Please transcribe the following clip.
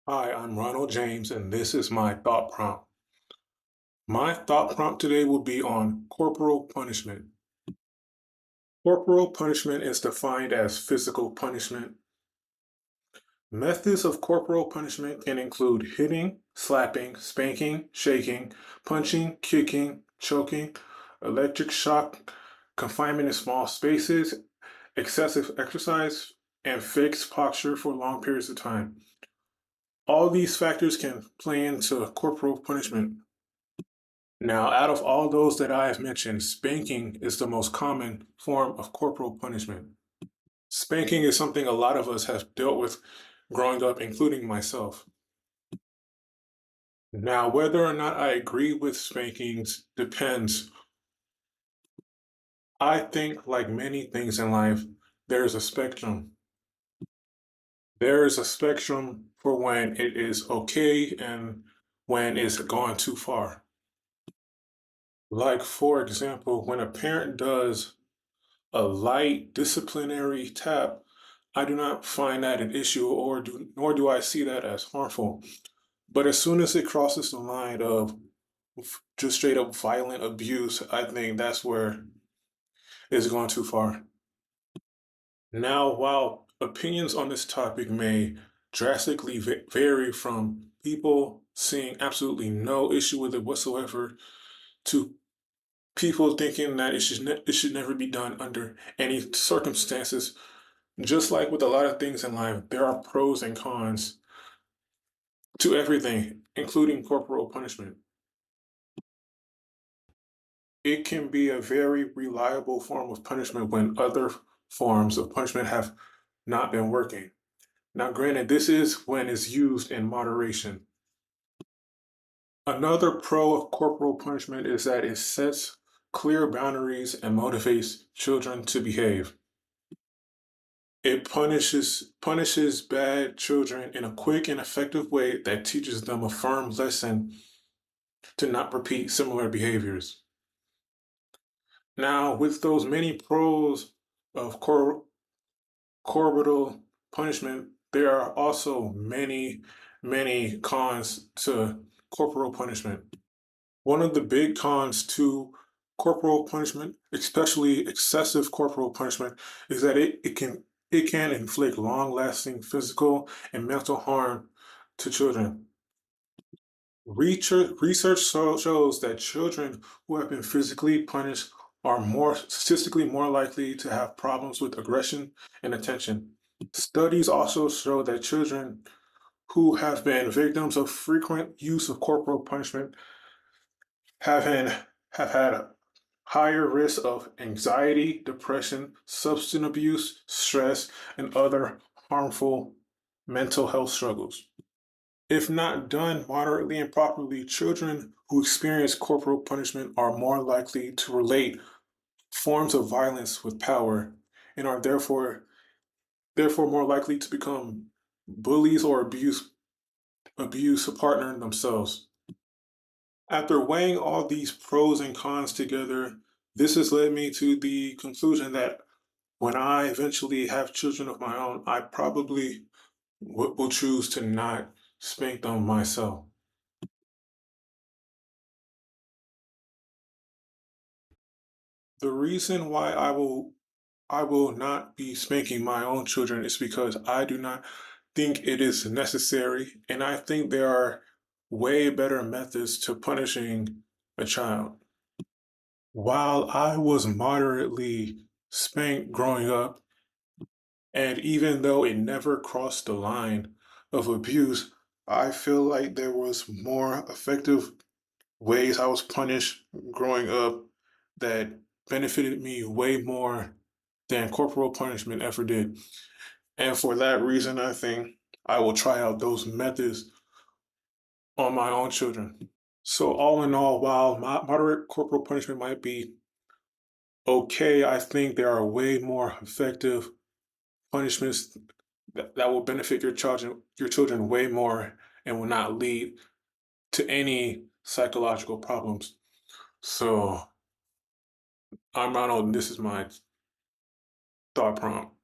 Hi, I'm Ronald James, and this is my thought prompt. My thought prompt today will be on corporal punishment. Corporal punishment is defined as physical punishment. Methods of corporal punishment can include hitting, slapping, spanking, shaking, punching, kicking, choking, electric shock, confinement in small spaces, excessive exercise, and fixed posture for long periods of time. All these factors can play into corporal punishment. Now, out of all those that I have mentioned, spanking is the most common form of corporal punishment. Spanking is something a lot of us have dealt with growing up, including myself. Now, whether or not I agree with spankings depends. I think, like many things in life, there's a spectrum. There is a spectrum for when it is okay and when it's gone too far. Like, for example, when a parent does a light disciplinary tap, I do not find that an issue nor do I see that as harmful. But as soon as it crosses the line of just straight up violent abuse, I think that's where it's gone too far. Now, while opinions on this topic may drastically vary from people seeing absolutely no issue with it whatsoever to people thinking that it should never be done under any circumstances. Just like with a lot of things in life, there are pros and cons to everything, including corporal punishment. It can be a very reliable form of punishment when other forms of punishment have not been working. Now, granted, this is when it's used in moderation. Another pro of corporal punishment is that it sets clear boundaries and motivates children to behave. It punishes bad children in a quick and effective way that teaches them a firm lesson to not repeat similar behaviors. Now, with those many pros of corporal punishment, there are also many cons to corporal punishment. One of the big cons to corporal punishment, especially excessive corporal punishment, is that it can inflict long-lasting physical and mental harm to children. Research shows that children who have been physically punished are more statistically more likely to have problems with aggression and attention. Studies also show that children who have been victims of frequent use of corporal punishment have had, have had higher risk of anxiety, depression, substance abuse, stress, and other harmful mental health struggles. If not done moderately and properly, children who experience corporal punishment are more likely to relate forms of violence with power and are therefore more likely to become bullies or abuse a partner themselves. After weighing all these pros and cons together, this has led me to the conclusion that when I eventually have children of my own, I probably will choose to not spank them myself. The reason why I will not be spanking my own children is because I do not think it is necessary, and I think there are way better methods to punishing a child. While I was moderately spanked growing up, and even though it never crossed the line of abuse, I feel like there was more effective ways I was punished growing up that benefited me way more than corporal punishment ever did. And for that reason, I think I will try out those methods on my own children. So, all in all, while moderate corporal punishment might be okay, I think there are way more effective punishments that will benefit your children way more and will not lead to any psychological problems. So, I'm Ronald, and this is my thought prompt.